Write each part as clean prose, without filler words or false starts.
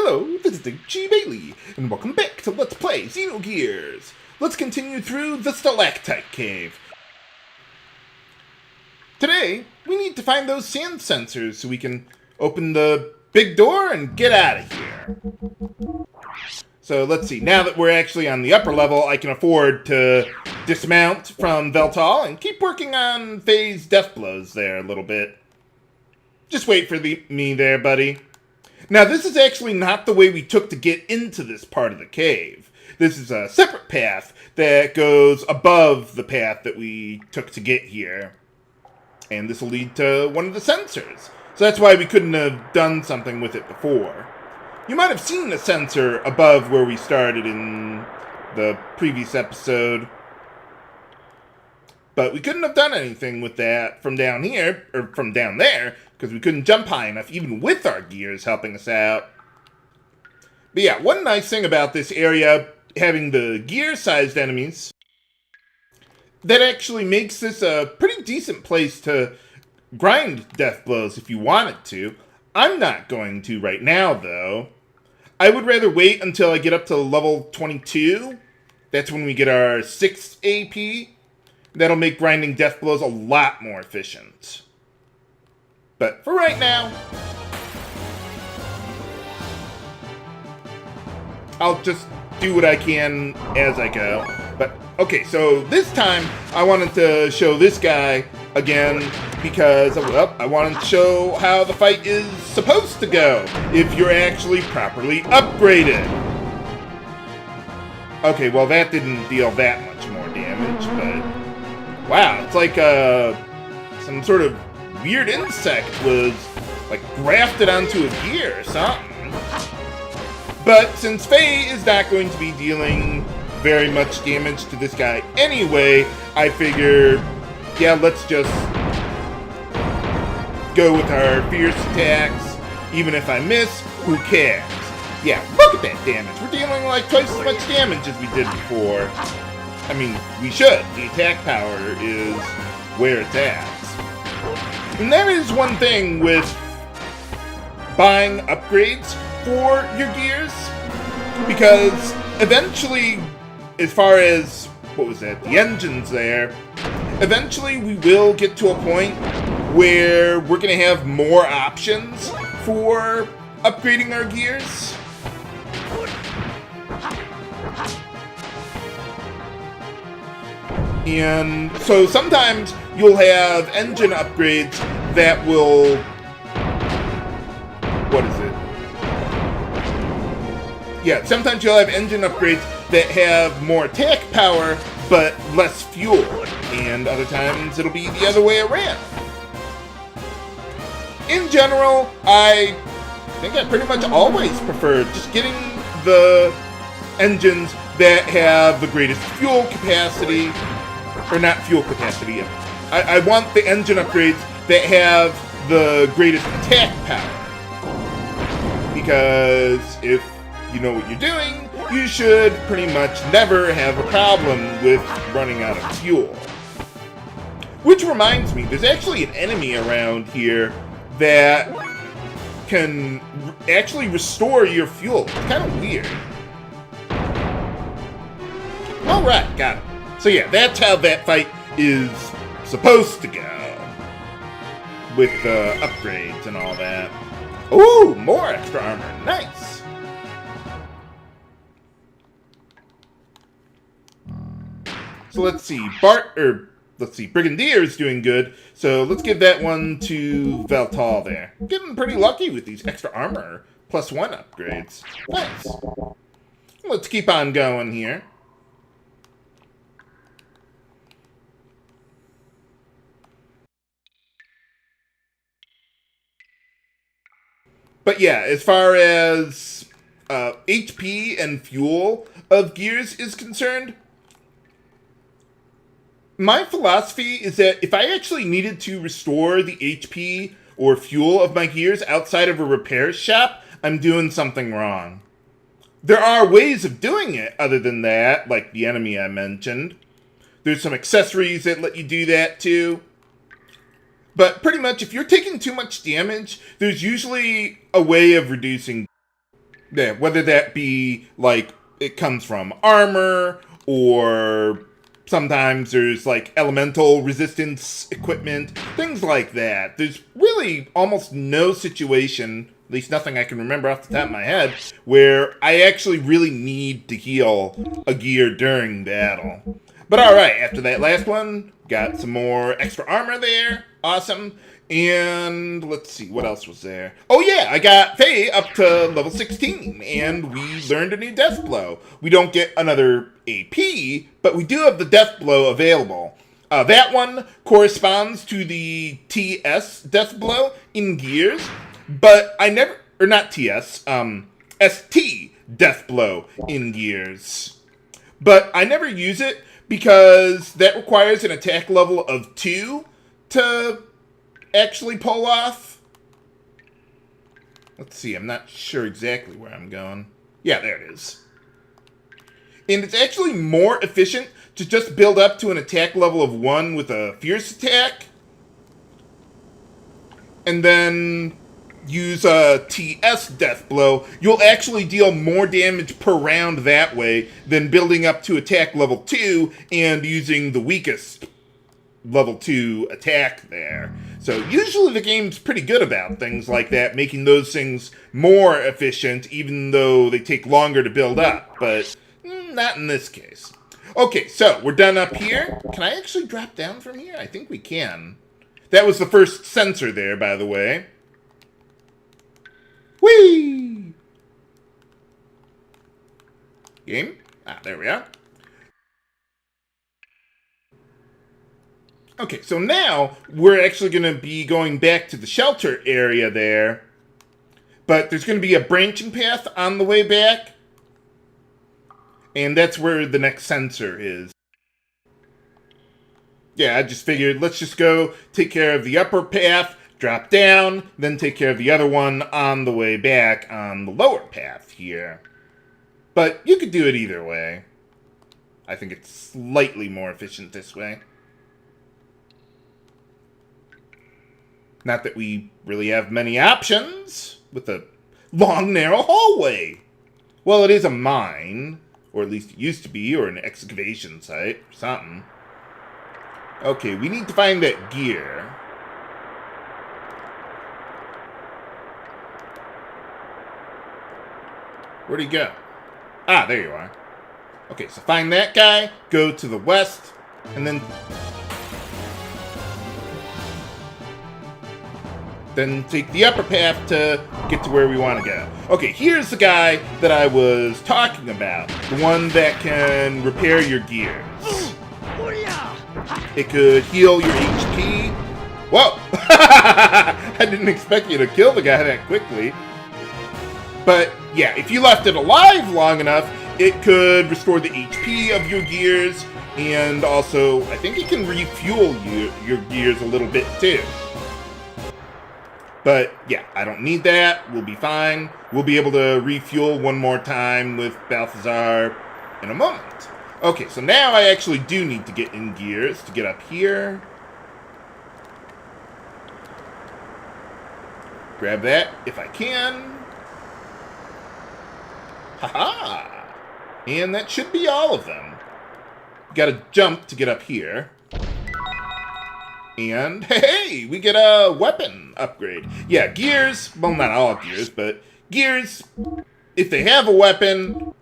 Hello, this is G. Bailey, and welcome back to Let's Play Xenogears. Let's continue through the Stalactite Cave. Today, we need to find those sand sensors so we can open the big door and get out of here. So let's see, now that we're actually on the upper level, I can afford to dismount from Veltal and keep working on Faye's death blows there a little bit. Just wait for me there, buddy. Now, this is actually not the way we took to get into this part of the cave. This is a separate path that goes above the path that we took to get here. And this will lead to one of the sensors. So that's why we couldn't have done something with it before. You might have seen the sensor above where we started in the previous episode. But we couldn't have done anything with that from down here, or from down there, because we couldn't jump high enough, even with our gears helping us out. But yeah, one nice thing about this area, having the gear-sized enemies, that actually makes this a pretty decent place to grind death blows if you wanted to. I'm not going to right now, though. I would rather wait until I get up to level 22. That's when we get our 6th AP. That'll make grinding death blows a lot more efficient. But for right now, I'll just do what I can as I go. But, okay, so this time I wanted to show this guy again because, well, I wanted to show how the fight is supposed to go if you're actually properly upgraded. Okay, well, that didn't deal that much more damage, but wow, it's like some sort of weird insect was like grafted onto a gear or something. But since Faye is not going to be dealing very much damage to this guy anyway, I figure, yeah, let's just go with our fierce attacks. Even if I miss, who cares? Yeah, look at that damage. We're dealing like twice as much damage as we did before. I mean, we should. The attack power is where it's at. And that is one thing with buying upgrades for your gears, because eventually, as far as, what was that, the engines there, eventually we will get to a point where we're going to have more options for upgrading our gears. And so sometimes you'll have engine upgrades that will, what is it? Yeah, sometimes you'll have engine upgrades that have more attack power, but less fuel. And other times it'll be the other way around. In general, I think I pretty much always prefer just getting the engines that have the greatest fuel capacity. Or not fuel capacity. I want the engine upgrades that have the greatest attack power. Because if you know what you're doing, you should pretty much never have a problem with running out of fuel. Which reminds me, there's actually an enemy around here that can actually restore your fuel. It's kind of weird. Alright, got it. So yeah, that's how that fight is supposed to go. With the upgrades and all that. Ooh, more extra armor. Nice. So let's see. Brigadier is doing good. So let's give that one to Veltal there. Getting pretty lucky with these extra armor +1 upgrades. Nice. Let's keep on going here. But yeah, as far as HP and fuel of gears is concerned, my philosophy is that if I actually needed to restore the HP or fuel of my gears outside of a repair shop, I'm doing something wrong. There are ways of doing it other than that, like the enemy I mentioned. There's some accessories that let you do that too. But pretty much, if you're taking too much damage, there's usually a way of reducing. Yeah, whether that be like it comes from armor or sometimes there's like elemental resistance equipment, things like that. There's really almost no situation, at least nothing I can remember off the top of my head, where I actually really need to heal a gear during battle. But alright, after that last one, got some more extra armor there. Awesome. And let's see, what else was there? Oh yeah, I got Faye up to level 16, and we learned a new Death Blow. We don't get another AP, but we do have the Death Blow available. That one corresponds to the TS Death Blow in Gears, but I never, or not TS, ST Death Blow in Gears. But I never use it because that requires an attack level of 2 to actually pull off. Let's see, I'm not sure exactly where I'm going. Yeah, there it is. And it's actually more efficient to just build up to an attack level of 1 with a fierce attack, and then use a TS Death Blow. You'll actually deal more damage per round that way than building up to attack level 2 and using the weakest level 2 attack there. So usually the game's pretty good about things like that, making those things more efficient even though they take longer to build up, but not in this case. Okay, so we're done up here. Can I actually drop down from here? I think we can. That was the first sensor there, by the way. Whee! Game? Ah, there we are. Okay, so now we're actually going to be going back to the shelter area there. But there's going to be a branching path on the way back. And that's where the next sensor is. Yeah, I just figured let's just go take care of the upper path, drop down, then take care of the other one on the way back on the lower path here. But you could do it either way. I think it's slightly more efficient this way. Not that we really have many options with a long, narrow hallway. Well, it is a mine, or at least it used to be, or an excavation site, or something. Okay, we need to find that gear. Where'd he go? Ah, there you are. Okay, so find that guy, go to the west, and then take the upper path to get to where we want to go. Okay, here's the guy that I was talking about. The one that can repair your gears. It could heal your HP. Whoa! I didn't expect you to kill the guy that quickly. But, yeah, if you left it alive long enough, it could restore the HP of your gears, and also, I think it can refuel your gears a little bit, too. But, yeah, I don't need that. We'll be fine. We'll be able to refuel one more time with Balthazar in a moment. Okay, so now I actually do need to get in gears to get up here. Grab that if I can. Haha! And that should be all of them. Gotta jump to get up here. And, hey, we get a weapon upgrade. Yeah, gears, well, not all gears, but gears, if they have a weapon,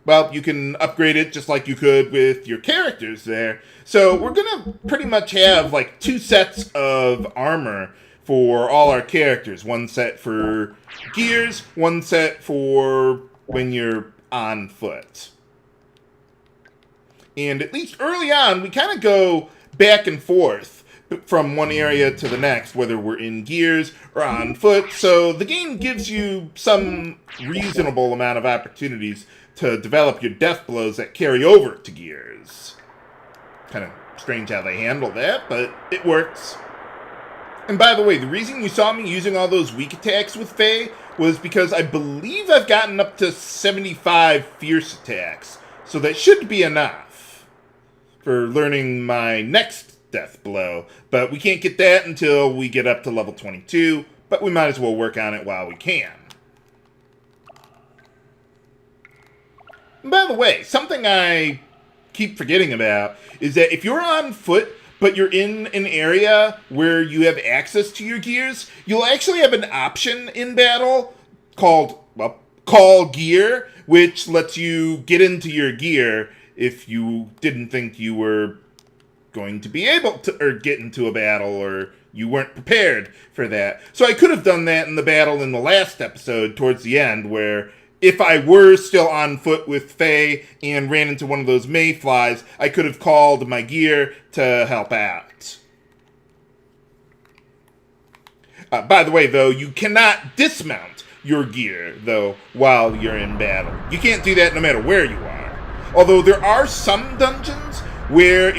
well, you can upgrade it just like you could with your characters there. So we're going to pretty much have, like, 2 sets of armor for all our characters. One set for gears, one set for when you're on foot. And at least early on, we kind of go back and forth from one area to the next, whether we're in gears or on foot. So the game gives you some reasonable amount of opportunities to develop your death blows that carry over to gears. Kind of strange how they handle that, but it works. And by the way, the reason you saw me using all those weak attacks with Faye was because I believe I've gotten up to 75 fierce attacks. So that should be enough for learning my next death blow. But we can't get that until we get up to level 22, but we might as well work on it while we can. And by the way, something I keep forgetting about is that if you're on foot, but you're in an area where you have access to your gears, you'll actually have an option in battle called, well, Call Gear, which lets you get into your gear if you didn't think you were going to be able to, or get into a battle, or you weren't prepared for that. So I could have done that in the battle in the last episode towards the end, where if I were still on foot with Faye and ran into one of those mayflies, I could have called my gear to help out. By the way, though, you cannot dismount your gear, though, while you're in battle. You can't do that no matter where you are. Although there are some dungeons where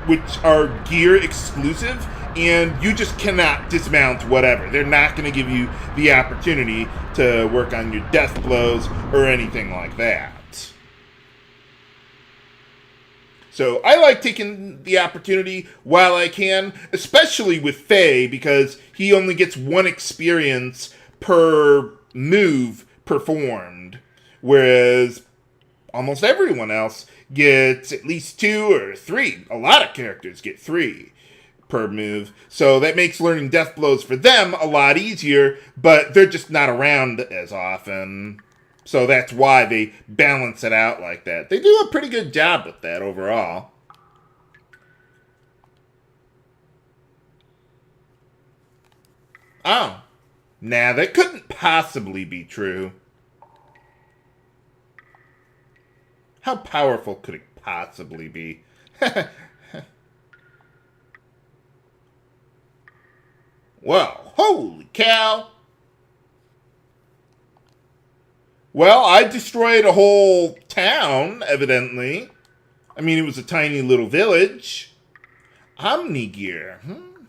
which are gear exclusive, and you just cannot dismount whatever. They're not going to give you the opportunity to work on your death blows or anything like that. So I like taking the opportunity while I can, especially with Faye, because he only gets one experience per move performed, whereas almost everyone else gets at least 2 or 3. A lot of characters get 3 per move. So that makes learning death blows for them a lot easier, but they're just not around as often. So that's why they balance it out like that. They do a pretty good job with that overall. Oh. Nah, that couldn't possibly be true. How powerful could it possibly be? Well, holy cow. Well, I destroyed a whole town, evidently. I mean, it was a tiny little village. Omnigear.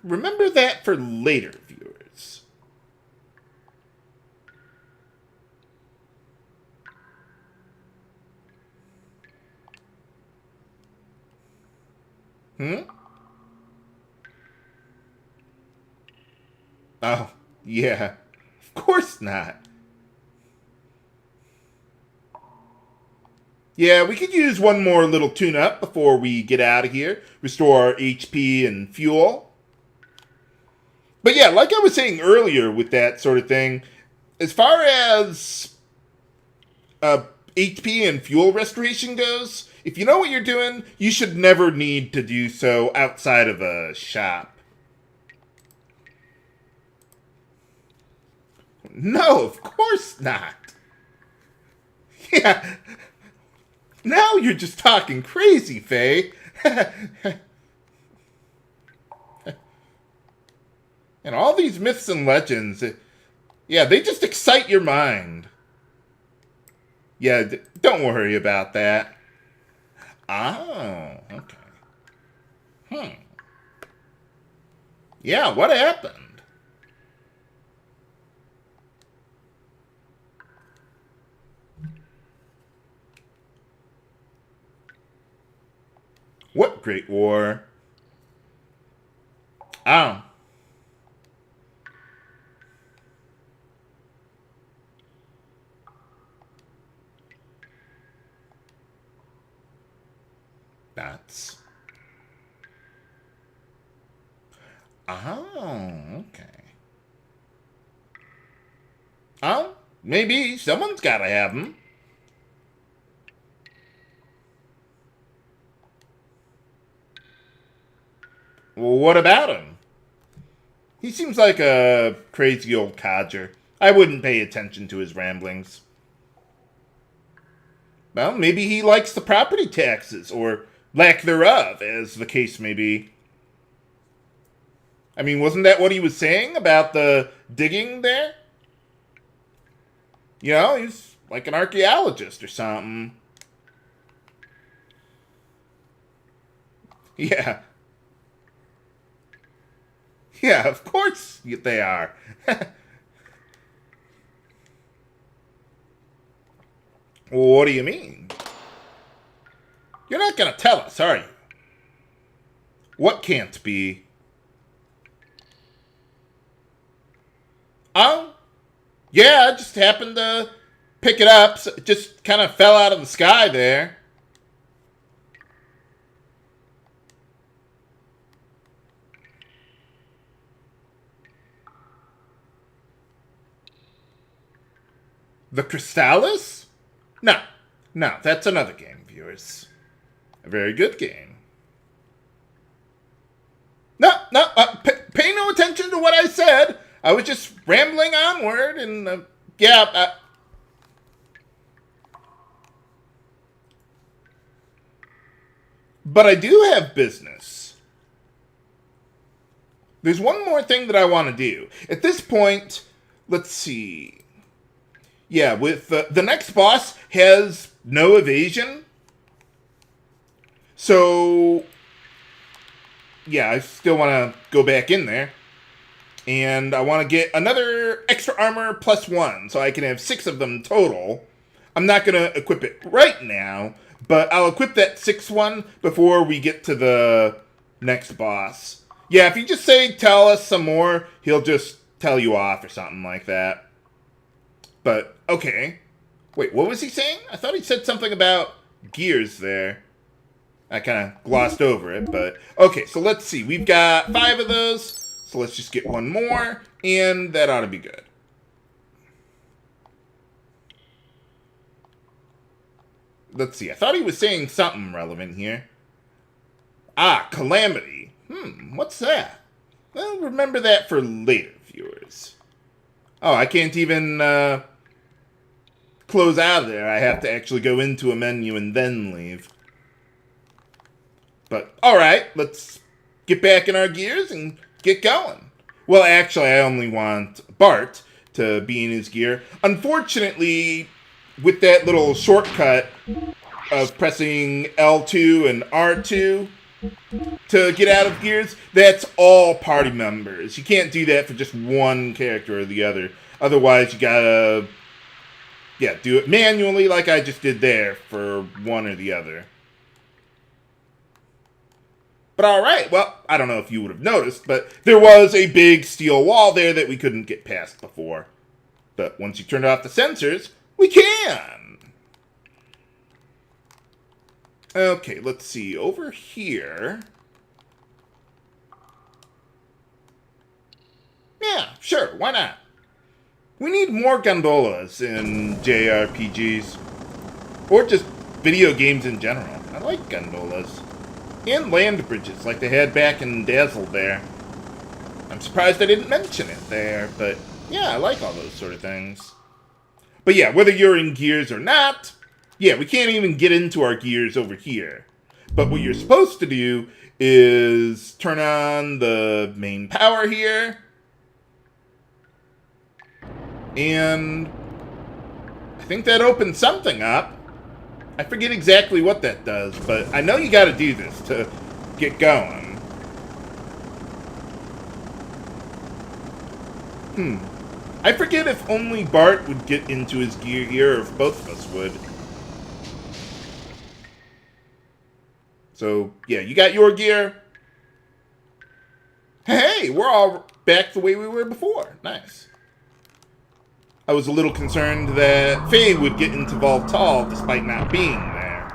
Remember that for later viewers. Oh, yeah. Of course not. Yeah, we could use one more little tune-up before we get out of here. Restore our HP and fuel. But yeah, like I was saying earlier with that sort of thing, as far as HP and fuel restoration goes, if you know what you're doing, you should never need to do so outside of a shop. No, of course not. Yeah. Now you're just talking crazy, Faye. And all these myths and legends, yeah, they just excite your mind. Yeah, don't worry about that. Oh, okay. Yeah, what happened? What Great War? Oh. That's... Oh, okay. Oh, maybe someone's gotta have them. Well, what about him? He seems like a crazy old codger. I wouldn't pay attention to his ramblings. Well, maybe he likes the property taxes, or lack thereof, as the case may be. I mean, wasn't that what he was saying about the digging there? You know, he's like an archaeologist or something. Yeah. Yeah, of course they are. What do you mean? You're not going to tell us, are you? What can't be? Oh? Yeah, I just happened to pick it up. So it just kind of fell out of the sky there. The Crystallis? No. No, that's another game, viewers. A very good game. No, pay no attention to what I said. I was just rambling onward, and yeah. But I do have business. There's one more thing that I want to do. At this point, let's see. Yeah, with the next boss has no evasion. So, yeah, I still want to go back in there. And I want to get another extra armor +1, so I can have 6 of them total. I'm not going to equip it right now, but I'll equip that 6th one before we get to the next boss. Yeah, if you just say, tell us some more, he'll just tell you off or something like that. But, okay. Wait, what was he saying? I thought he said something about gears there. I kind of glossed over it, but... Okay, so let's see. We've got 5 of those, so let's just get one more, and that ought to be good. Let's see. I thought he was saying something relevant here. Ah, Calamity. What's that? Well, remember that for later, viewers. Oh, I can't even close out of there. I have to actually go into a menu and then leave. But, alright, let's get back in our gears and get going. Well, actually, I only want Bart to be in his gear. Unfortunately, with that little shortcut of pressing L2 and R2 to get out of gears, that's all party members. You can't do that for just one character or the other. Otherwise, you gotta, do it manually like I just did there for one or the other. But alright, well, I don't know if you would have noticed, but there was a big steel wall there that we couldn't get past before. But once you turn off the sensors, we can! Okay, let's see. Over here... Yeah, sure, why not? We need more gondolas in JRPGs. Or just video games in general. I like gondolas. And land bridges, like they had back in Dazzle there. I'm surprised I didn't mention it there, but yeah, I like all those sort of things. But yeah, whether you're in gears or not, yeah, we can't even get into our gears over here. But what you're supposed to do is turn on the main power here. And I think that opens something up. I forget exactly what that does, but I know you gotta do this to get going. I forget if only Bart would get into his gear here, or if both of us would. So, yeah, you got your gear. Hey, we're all back the way we were before. Nice. I was a little concerned that Faye would get into Voltal despite not being there.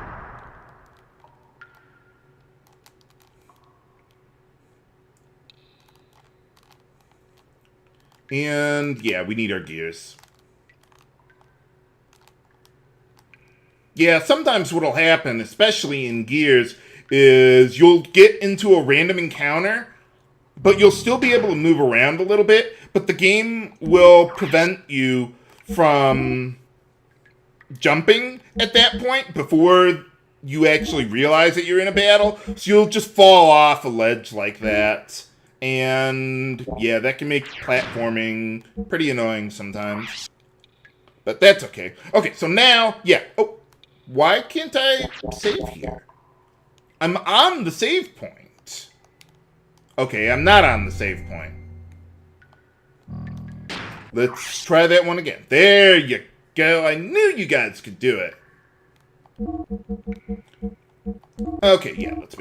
And, yeah, we need our gears. Yeah, sometimes what'll happen, especially in Gears, is you'll get into a random encounter, but you'll still be able to move around a little bit, but the game will prevent you from jumping at that point before you actually realize that you're in a battle. So you'll just fall off a ledge like that. And yeah, that can make platforming pretty annoying sometimes. But that's okay. Okay, so now, yeah. Oh, why can't I save here? I'm on the save point. Okay, I'm not on the save point. Let's try that one again. There you go. I knew you guys could do it. Okay, yeah, let's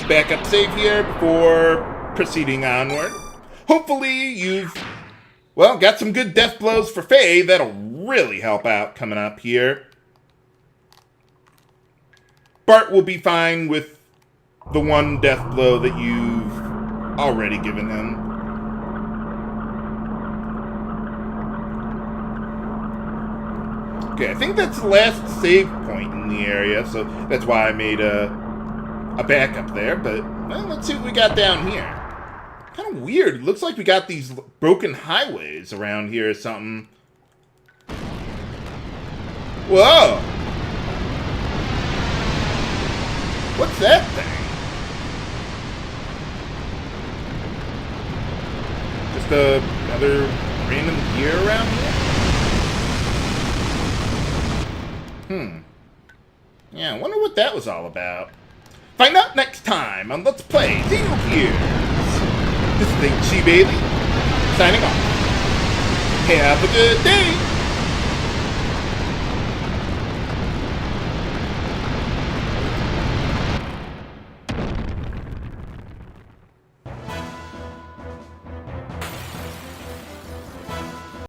back up save here before proceeding onward. Hopefully you've, well, got some good death blows for Faye that'll really help out coming up here. Bart will be fine with the one death blow that you've already given him. Okay, I think that's the last save point in the area, so that's why I made a backup there, but well, let's see what we got down here. Kind of weird. It looks like we got these broken highways around here or something. Whoa! What's that thing? Just another random gear around here? Yeah, I wonder what that was all about. Find out next time on Let's Play Xenogears. This is HG Bailey, signing off. Have a good day!